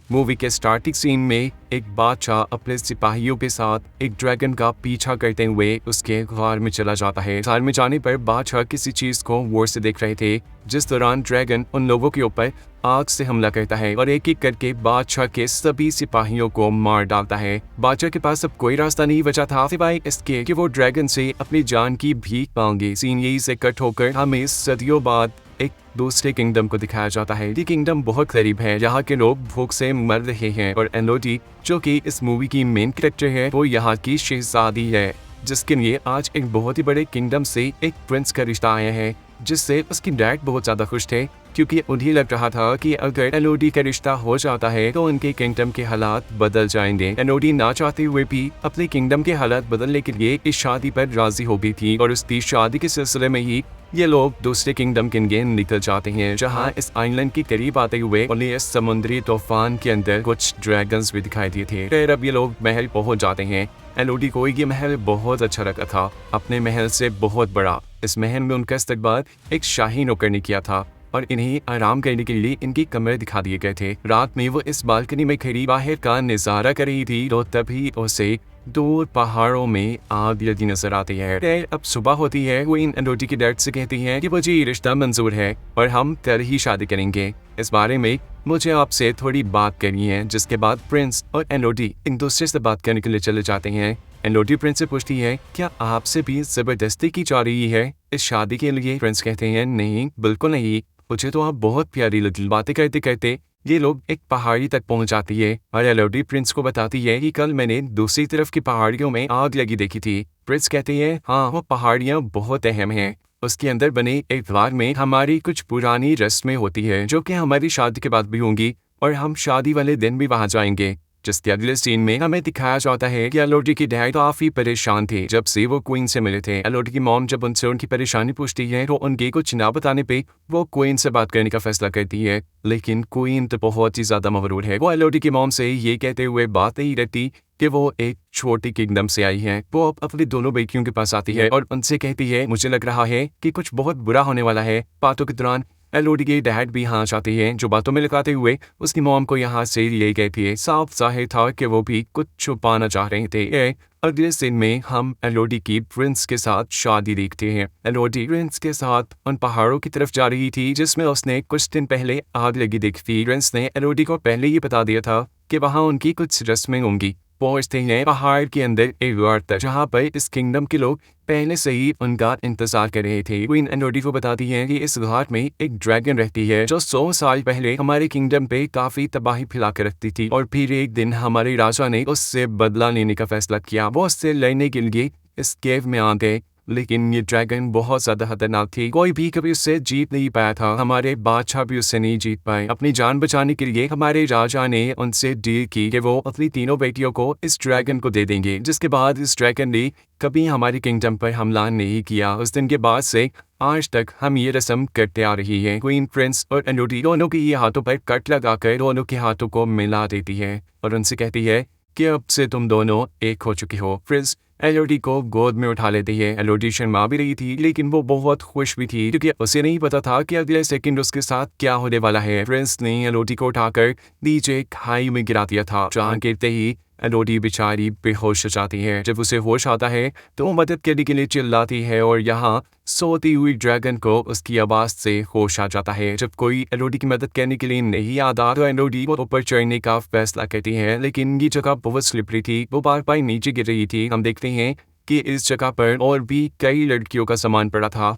Movie के starting scene में एक बादशाह अपने सिपाहियों के साथ एक ड्रैगन का पीछा करते हुए उसके गार में चला जाता है। गार में जाने पर बादशाह किसी चीज को गौर से देख रहे थे, जिस दौरान ड्रैगन उन लोगों के ऊपर आग से हमला करता है और एक एक करके बादशाह के सभी सिपाहियों को मार डालता है। बादशाह के पास अब कोई रास्ता नहीं बचा था सिवाय इसके कि वो ड्रैगन से अपनी जान की भीख मांगे। सीन यही से कट होकर हमें सदियों बाद एक दूसरे किंगडम को दिखाया जाता है। ये किंगडम बहुत करीब है, यहाँ के लोग भूख से मर रहे हैं और एलोडी जो कि इस मूवी की मेन कैरेक्टर है वो यहाँ की शहजादी है, जिसके लिए आज एक बहुत ही बड़े किंगडम से एक प्रिंस का रिश्ता आया है, जिससे उसकी डैड बहुत ज़्यादा खुश थे क्योंकि उन्हें लग रहा था कि अगर एलोडी का रिश्ता हो जाता है तो उनके किंगडम के हालात बदल जाएंगे। एलोडी ना चाहते हुए भी अपने किंगडम के हालात बदलने के लिए इस शादी पर राजी हो गई थी और उसकी शादी के सिलसिले में ही ये लोग दूसरे किंगडम के लिए निकल जाते हैं, जहां इस आइलैंड के करीब आते हुए उन्हें इस समुद्री तूफान के अंदर कुछ ड्रैगन्स भी दिखाई दिए थे। फिर अब ये लोग महल पहुंच जाते हैं। एलोडी को ये महल बहुत अच्छा लगा था, अपने महल से बहुत बड़ा। इस महल में उनका इस्तकबाल एक शाही नौकर ने किया था और इन्हें आराम करने के लिए इनके कमरे दिखा दिए गए थे। रात में वो इस बालकनी में खड़ी बाहर का नजारा कर रही थी तो तभी उसे दूर पहाड़ों में आग लगी नजर आती है। अब सुबह होती है, वो इन एलोडी की डैड से कहती है कि मुझे ये रिश्ता मंजूर है और हम कल ही शादी करेंगे। इस बारे में मुझे आपसे थोड़ी बात करनी है। जिसके बाद प्रिंस और एलोडी एक दूसरे से बात करने के लिए चले जाते हैं। एलोडी प्रिंस से पूछती है, क्या आपसे भी जबरदस्ती की जा रही है इस शादी के लिए? प्रिंस कहते हैं, नहीं बिल्कुल नहीं, मुझे तो आप बहुत प्यारी लगी। बातें करते करते ये लोग एक पहाड़ी तक पहुंच जाती है और एलोडी प्रिंस को बताती है कि कल मैंने दूसरी तरफ की पहाड़ियों में आग लगी देखी थी। प्रिंस कहते हैं, हाँ वो पहाड़ियाँ बहुत अहम हैं। उसके अंदर बने एक द्वार में हमारी कुछ पुरानी रस्में होती है जो कि हमारी शादी के बाद भी होंगी और हम शादी वाले दिन भी वहाँ जाएंगे। जिसके अगले सीन में हमें दिखाया जाता है कि एलोडी की डैड काफी परेशान थे जब से वो क्वीन से मिले थे। एलोडी की मॉम जब उनसे उनकी परेशानी पूछती है तो उनके कुछ ना बताने पे वो क्वीन से बात करने का फैसला करती है, लेकिन क्वीन तो बहुत ही ज्यादा मगरूर है। वो एलोडी की मॉम से ये कहते हुए बात नहीं रहती कि वो एक छोटी किंगडम से आई है। वो अब अपनी दोनों बेटियों के पास आती है और उनसे कहती है, मुझे लग रहा है कि कुछ बहुत बुरा होने वाला है। बातों के दौरान एलोडी के डैड भी यहाँ चाहते हैं, जो बातों में लगाते हुए उसकी मॉम को यहाँ से ले गए थे। साफ जाहिर था कि वो भी कुछ छुपाना चाह रहे थे। अगले सीन में हम एलोडी की प्रिंस के साथ शादी देखते हैं। एलोडी प्रिंस के साथ उन पहाड़ों की तरफ जा रही थी जिसमें उसने कुछ दिन पहले आग लगी देखी थी। प्रिंस ने एलोडी को पहले ही बता दिया था कि वहाँ उनकी कुछ रस्में होंगी। पहुंचते हैं पहाड़ के अंदर एक गार तक, जहाँ पर इस किंगडम के लोग पहले से ही उनका इंतजार कर रहे थे। क्वीन एलोडी को बताती है कि इस घाट में एक ड्रैगन रहती है जो 100 साल पहले हमारे किंगडम पे काफी तबाही फैला कर रखती थी और फिर एक दिन हमारे राजा ने उससे बदला लेने का फैसला किया। वो उससे लड़ने के लिए इस केव में आ गए, लेकिन ये ड्रैगन बहुत ज्यादा खतरनाक थी, कोई भी कभी उससे जीत नहीं पाया था। हमारे बादशाह भी उससे नहीं जीत पाए। अपनी जान बचाने के लिए हमारे राजा ने उनसे डील की कि वो अपनी तीनों बेटियों को इस ड्रैगन को दे देंगे। जिसके बाद इस ड्रैगन ने कभी हमारे किंगडम पर हमला नहीं किया। उस दिन के बाद से आज तक हम ये रस्म करते आ रही है। क्वीन प्रिंस और एलोडी दोनों के ये हाथों पर कट लगाकर दोनों के हाथों को मिला देती है और उनसे कहती है कि अब से तुम दोनों एक हो चुके हो। प्रिंस एलोडी को गोद में उठा लेती है। एलोडी शर्मा भी रही थी, लेकिन वो बहुत खुश भी थी क्योंकि उसे नहीं पता था कि अगले सेकंड उसके साथ क्या होने वाला है। प्रिंस ने एलोडी को उठाकर नीचे खाई में गिरा दिया था, जहाँ गिरते ही एलोडी बेचारी बेहोश हो जाती है। जब उसे होश आता है तो वो मदद करने के लिए चिल्लाती है और यहाँ सोती हुई ड्रैगन को उसकी आवाज से होश आ जाता है। जब कोई एलोडी की मदद करने के लिए नहीं आता तो एलोडी वो ऊपर चढ़ने का फैसला करती है, लेकिन ये जगह बहुत स्लिपरी थी, वो बार बार नीचे गिर रही थी। हम देखते हैं कि इस जगह पर और भी कई लड़कियों का सामान पड़ा था।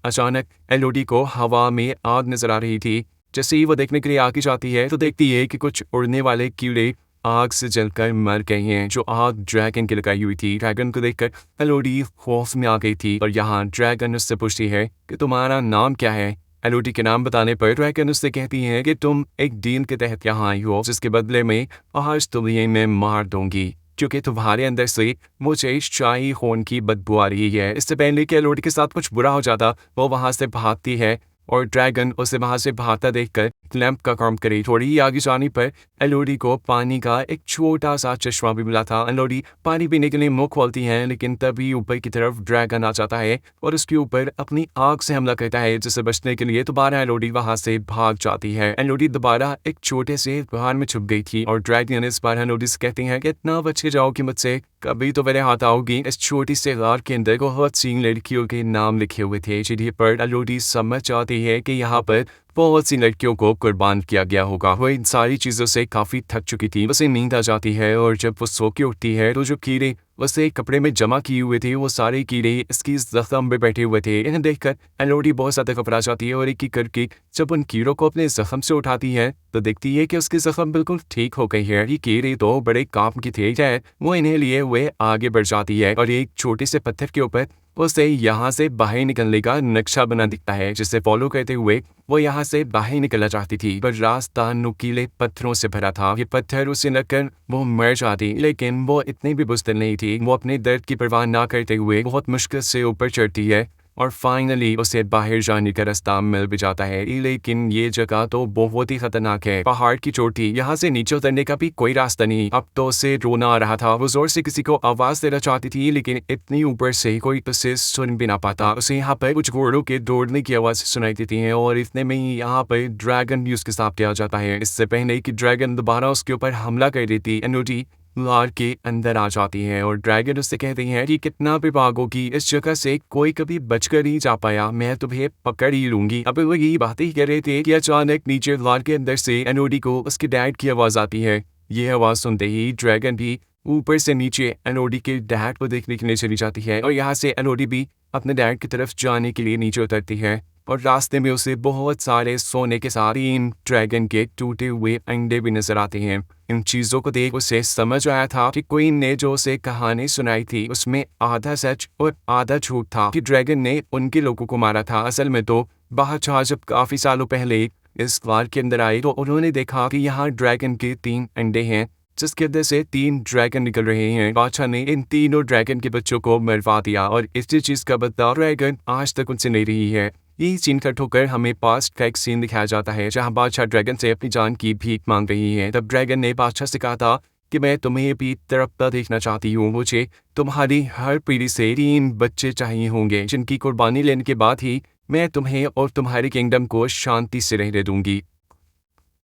अचानक एलोडी को हवा में आग नजर आ रही थी। जैसे ही वो देखने के लिए आगे जाती है तो देखती है कि कुछ उड़ने वाले कीड़े आग से जलकर मर गए हैं, जो आग ड्रैगन की लगाई हुई थी। ड्रैगन को देखकर एलोडी खौफ में आ गई थी और यहाँ ड्रैगन उससे पूछती है कि तुम्हारा नाम क्या है। एलोडी के नाम बताने पर ड्रैगन उससे कहती है कि तुम एक डील के तहत यहाँ आई हो, जिसके बदले में आज तुम्हें मैं मार दूंगी क्योंकि तुम्हारे अंदर से मुझे शाही खून की बदबू आ रही है। इससे पहले कि एलोडी के साथ कुछ बुरा हो जाता वो वहाँ से भागती है और ड्रैगन उसे वहां से भागता देखकर लैंप का काम करे। थोड़ी ही आगे जाने पर एलोडी को पानी का एक छोटा सा चश्मा भी मिला था। एलोडी पानी पीने के लिए मुंह खोलती है, लेकिन तभी ऊपर की तरफ ड्रैगन आ जाता है और उसके ऊपर अपनी आग से हमला करता है, जिससे बचने के लिए दोबारा एलोडी वहां से भाग जाती है। एलोडी दोबारा एक छोटे से पहाड़ में छुप गई थी और ड्रैगन इस बार एलोडी से कहती है कि इतना बच के जाओ कि मुझसे कभी तो मेरे हाथ आओगी। इस छोटी से गार के अंदर बहुत सी लड़कियों के नाम लिखे हुए थे, जिन्हें पर एलोडी समझ जाती है कि यहाँ पर बहुत सी लड़कियों को कुर्बान किया गया होगा। वो इन सारी चीज़ों से काफ़ी थक चुकी थी। उसे नींद आ जाती है और जब वो सो के उठती है तो जो कीड़े उसे कपड़े में जमा किए हुए थे, वो सारे कीड़े इसकी जख्म में बैठे हुए थे। इन्हें देखकर एलोडी बहुत ज़्यादा घबरा जाती है और एक एक करके जब उन कीड़ों को अपने जख्म से उठाती है तो देखती है कि उसके जख्म बिल्कुल ठीक हो गई है। ये कीड़े तो बड़े काम की थे। शायद वो इन्हें लिए हुए आगे बढ़ जाती है और एक छोटे से पत्थर के ऊपर उसे यहाँ से बाहर निकलने का नक्शा बना दिखता है, जिसे फॉलो करते हुए वो यहाँ से बाहर निकलना चाहती थी, पर रास्ता नुकीले पत्थरों से भरा था। ये पत्थर उसे लगकर वो मर जाती, लेकिन वो इतनी भी बुज़दिल नहीं थी। वो अपने दर्द की परवाह ना करते हुए बहुत मुश्किल से ऊपर चढ़ती है और फाइनली उसे बाहर जाने का रास्ता मिल भी जाता है। लेकिन ये जगह तो बहुत ही खतरनाक है। पहाड़ की चोटी, यहाँ से नीचे उतरने का भी कोई रास्ता नहीं। अब तो उसे रोना आ रहा था। वो जोर से किसी को आवाज़ देना चाहती थी, लेकिन इतनी ऊपर से कोई उसे सुन भी ना पाता। उसे यहाँ पर कुछ घोड़ों के दौड़ने की आवाज़ सुनाई देती है और इतने में ही यहाँ पर ड्रैगन भी उसके सामने आ जाता है। इससे पहले कि ड्रैगन दोबारा उसके ऊपर हमला कर देती, एनोडी लार के अंदर आ जाती है और ड्रैगन उससे कहती है कि कितना भी भागोगी, इस जगह से कोई कभी बचकर नहीं जा पाया, मैं तुम्हें पकड़ ही लूंगी। अब वो यही बातें ही कर रहे थे कि अचानक नीचे लार के अंदर से एनोडी को उसके डैड की आवाज़ आती है। ये आवाज़ सुनते ही ड्रैगन भी ऊपर से नीचे एनोडी के डैड को देखने के लिए चली जाती है और यहाँ से एनोडी भी अपने डैड की तरफ जाने के लिए नीचे उतरती है और रास्ते में उसे बहुत सारे सोने के साथ इन ड्रैगन के टूटे हुए अंडे भी नजर आते हैं। इन चीज़ों को देख उसे समझ आया था कि क्वीन ने जो उसे कहानी सुनाई थी उसमें आधा सच और आधा झूठ था, कि ड्रैगन ने उनके लोगों को मारा था। असल में तो बादशाह जब काफ़ी सालों पहले इस गार के अंदर आए तो उन्होंने देखा कि यहाँ ड्रैगन के 3 अंडे हैं, जिसके अंदर से 3 ड्रैगन निकल रहे हैं। बादशाह ने इन तीनों ड्रैगन के बच्चों को मरवा दिया और इसी चीज़ का बदला ड्रैगन आज तक उनसे नहीं रही है। ये सीन कट होकर हमें पास्ट का एक सीन दिखाया जाता है, जहाँ बादशाह ड्रैगन से अपनी जान की भीख मांग रही है। तब ड्रैगन ने बादशाह से कहा था कि मैं तुम्हें भी तड़पता देखना चाहती हूँ, मुझे तुम्हारी हर पीढ़ी से 3 बच्चे चाहिए होंगे, जिनकी कुर्बानी लेने के बाद ही मैं तुम्हें और तुम्हारे किंगडम को शांति से रहने दूंगी।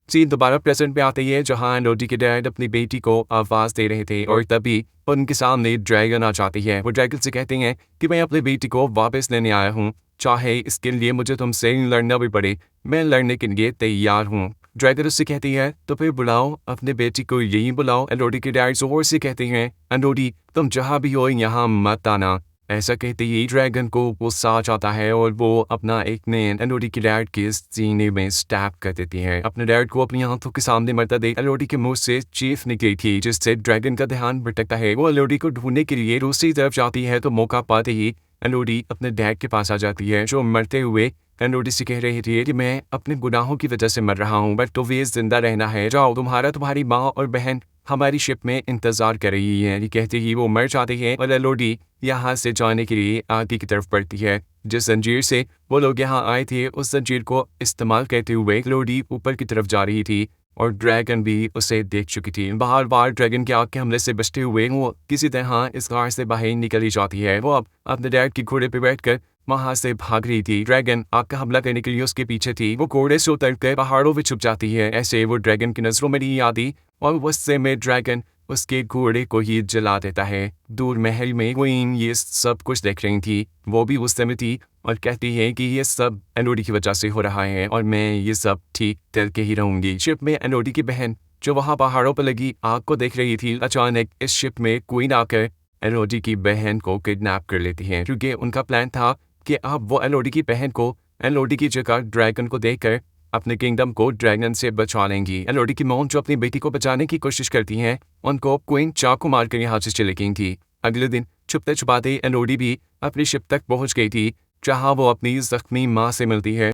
सीन दोबारा प्रेजेंट में आती है, जहाँ एनोडी के डैड अपनी बेटी को आवाज़ दे रहे थे और तभी उनके सामने ड्रैगन आ जाती है। वो ड्रैगन से कहते हैं कि मैं अपनी बेटी को वापस लेने आया हूँ, चाहे इसके लिए मुझे तुमसे लड़ना भी पड़े, मैं लड़ने के लिए तैयार हूँ। ड्रैगन उससे कहती है तो फिर बुलाओ अपने बेटी को, यही बुलाओ। एनोडी के डैड जोर से कहते हैं एनोडी तुम जहाँ भी हो यहाँ मत आना। ऐसा कहते ही ड्रैगन को गुस्सा आ जाता है और वो अपना एक नेन एनोडी के डैड के सीने में स्टैप कर देती है। अपने डैड को अपनी आंखों के सामने मरता देख एनोडी के मुंह से चीख निकली थी, जिससे ड्रैगन का ध्यान भटकता है। वो एनोडी को ढूंढने के लिए दूसरी तरफ जाती है तो मौका पाते ही एनोडी अपने डैड के पास आ जाती है, जो मरते हुए एनोडी से कह रही थी कि मैं अपने गुनाहों की वजह से मर रहा हूँ, बट तुम्हें जिंदा रहना है, जाओ तुम्हारी माँ और बहन हमारी शिप में इंतजार कर रही है। ये कहते ही वो मर जाती है और एनोडी यहाँ से जाने के लिए आगे की तरफ बढ़ती है। जिस जंजीर से वो लोग यहाँ आए थे उस जंजीर को इस्तेमाल करते हुए एनोडी ऊपर की तरफ जा रही थी और ड्रैगन भी उसे देख चुकी थी। बार बार ड्रैगन के आग के हमले से बचते हुए वो किसी तरह इस गार से बाहर निकली जाती है। वो अब अपने डैड की घोड़े पर बैठकर वहां से भाग रही थी। ड्रैगन आग का हमला करने के लिए उसके पीछे थी। वो घोड़े से उतरकर पहाड़ों में छुप जाती है। ऐसे वो ड्रैगन की नजरों में नहीं आती और गुस्से में ड्रैगन उसके घोड़े को ही जला देता है। दूर महल में क्वीन ये सब कुछ देख रही थी, वो भी गुस्से में थी और कहती है कि ये सब एनोडी की वजह से हो रहा है और मैं ये सब ठीक करके ही रहूंगी। शिप में एनोडी की बहन जो वहाँ पहाड़ों पर लगी आग को देख रही थी, अचानक इस शिप में क्वीन आकर एनोडी की बहन को किडनैप कर लेती है, क्योंकि उनका प्लान था कि अब वो एनोडी की बहन को एनोडी की जगह ड्रैगन को देकर अपने किंगडम को ड्रैगन से बचा लेंगी। एनोडी की मॉम जो अपनी बेटी को बचाने की कोशिश करती हैं, उनको क्वीन चाकू मारकर यहाँ से चली गई थी। अगले दिन छुपते छुपाते एनोडी भी अपनी शिप तक पहुँच गई थी, जहाँ वो अपनी जख्मी माँ से मिलती है।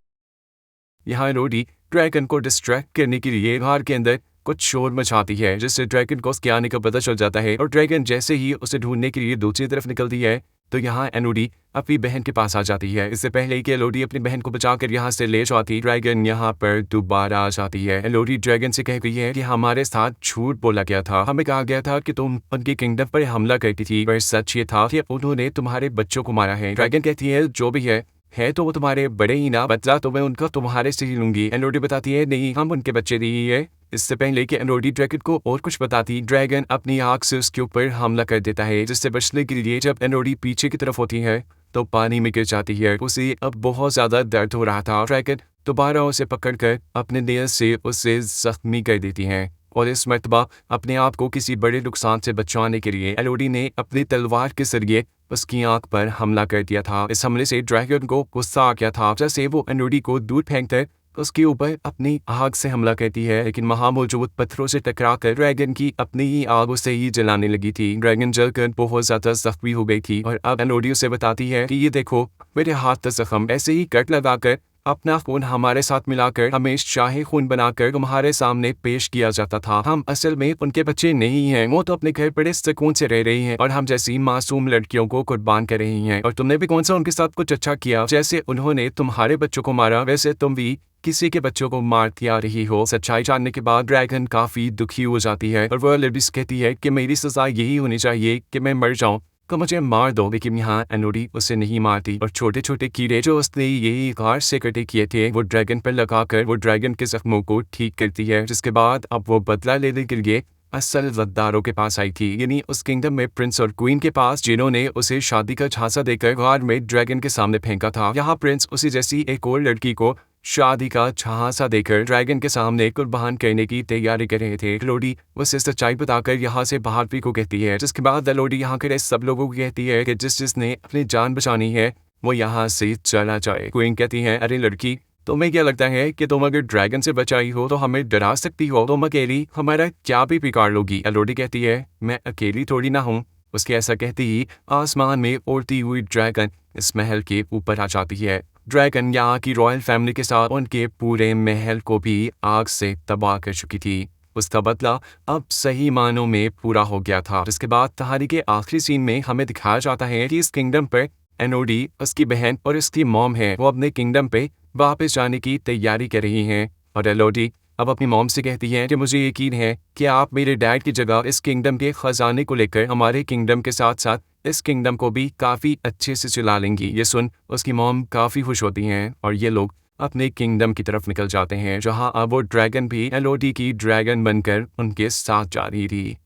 यहाँ एनोडी ड्रैगन को डिस्ट्रैक्ट करने के लिए घर के अंदर कुछ शोर मचाती है, जिससे ड्रैगन को उसके आने का पता चल जाता है और ड्रैगन जैसे ही उसे ढूंढने के लिए दूसरी तरफ निकलती है तो यहाँ एलोडी अपनी बहन के पास आ जाती है। इससे पहले कि एलोडी अपनी बहन को बचाकर यहाँ से ले जाती, ड्रैगन यहाँ पर दोबारा आ जाती है। एलोडी ड्रैगन से कह गई है कि हमारे साथ झूठ बोला गया था, हमें कहा गया था कि तुम उनके किंगडम पर हमला करती थी, पर सच ये था कि उन्होंने तुम्हारे बच्चों को मारा है। ड्रैगन कहती है जो भी है तो वो तुम्हारे बड़े ही ना, बदला तो मैं उनका तुम्हारे से ही लूंगी। एलोडी बताती है नहीं, हम उनके बच्चे नहीं है। इससे पहले कि एलोडी ड्रैगन को और कुछ बताती, ड्रैगन अपनी आग से उसके ऊपर हमला कर देता है, जिससे बचने के लिए जब एलोडी पीछे की तरफ होती है तो पानी में गिर जाती है। उसे अब बहुत ज्यादा दर्द हो रहा था। ड्रैगन दोबारा उसे पकड़कर अपने नेल से उसे जख्मी कर देती है और इस मर्तबा अपने आप को किसी बड़े नुकसान से बचाने के लिए एलोडी ने अपनी तलवार के जरिए उसकी आंख पर हमला कर दिया था। इस हमले से ड्रैगन को गुस्सा आ गया था, जैसे वो एलोडी को दूर फेंककर उसके ऊपर अपनी आग से हमला करती है, लेकिन महामौजूद पत्थरों से टकराकर ड्रैगन की अपनी ही आग उसे ही जलाने लगी थी। ड्रैगन जलकर बहुत ज्यादा जख्मी हो गई थी और अब एलोडी उसे बताती है कि ये देखो मेरे हाथ का जख्म, ऐसे ही कट लगाकर अपना खून हमारे साथ मिलाकर हमें शाही खून बनाकर तुम्हारे सामने पेश किया जाता था। हम असल में उनके बच्चे नहीं हैं, वो तो अपने घर बड़े सुकून से रह रही हैं और हम जैसी मासूम लड़कियों को कुर्बान कर रही हैं। और तुमने भी कौन सा उनके साथ कुछ अच्छा किया? जैसे उन्होंने तुम्हारे बच्चों को मारा, वैसे तुम भी किसी के बच्चों को मारती आ रही हो। सच्चाई जानने के बाद ड्रैगन काफी दुखी हो जाती है और वह लेडीज कहती है कि मेरी सजा यही होनी चाहिए कि मैं मर जाऊं, तो मुझे मार दो। लेकिन यहाँ एलोडी उसे नहीं मारती और छोटे छोटे कीड़े जो उसने यही घास से कटे किए थे वो ड्रैगन पर लगाकर वो ड्रैगन के जख्मों को ठीक करती है, जिसके बाद अब वो बदला लेने के लिए असल गद्दारों के पास आई थी, यानी उस किंगडम में प्रिंस और क्वीन के पास, जिन्होंने उसे शादी का झांसा देकर गार में ड्रैगन के सामने फेंका था। यहाँ प्रिंस उसी जैसी एक और लड़की को शादी का झांसा देकर ड्रैगन के सामने कुर्बान करने की तैयारी कर रहे थे। एलोडी उसे सच्चाई बताकर यहाँ से भागने को कहती है, जिसके बाद एलोडी यहाँ के सब लोगों को कहती है कि जिसने अपनी जान बचानी है वो यहाँ से चला जाए। क्वीन कहती है अरे लड़की, तुम्हें क्या लगता है कि तुम अगर ड्रैगन से बचाई हो तो हमें डरा सकती हो? तुम अकेली हमारा क्या भी बिगाड़ लोगी। एलोडी कहती है मैं अकेली थोड़ी ना हूँ। उसके ऐसा कहते ही आसमान में उड़ती हुई ड्रैगन इस महल के ऊपर आ जाती है। ड्रैगन यहाँ की रॉयल फैमिली के साथ उनके पूरे महल को भी आग से तबाह कर चुकी थी। उसका बदला अब सही मानों में पूरा हो गया था। इसके बाद कहानी के आखिरी सीन में हमें दिखाया जाता है कि इस किंगडम पर एलोडी, उसकी बहन और उसकी मॉम है, वो अपने किंगडम पे वापस जाने की तैयारी कर रही हैं और एलोडी अब अपनी मॉम से कहती है कि मुझे यकीन है कि आप मेरे डैड की जगह इस किंगडम के खजाने को लेकर हमारे किंगडम के साथ साथ इस किंगडम को भी काफ़ी अच्छे से चला लेंगी। ये सुन उसकी मॉम काफ़ी खुश होती हैं और ये लोग अपने किंगडम की तरफ निकल जाते हैं, जहां अब वो ड्रैगन भी एलोडी की ड्रैगन बनकर उनके साथ जा रही थी।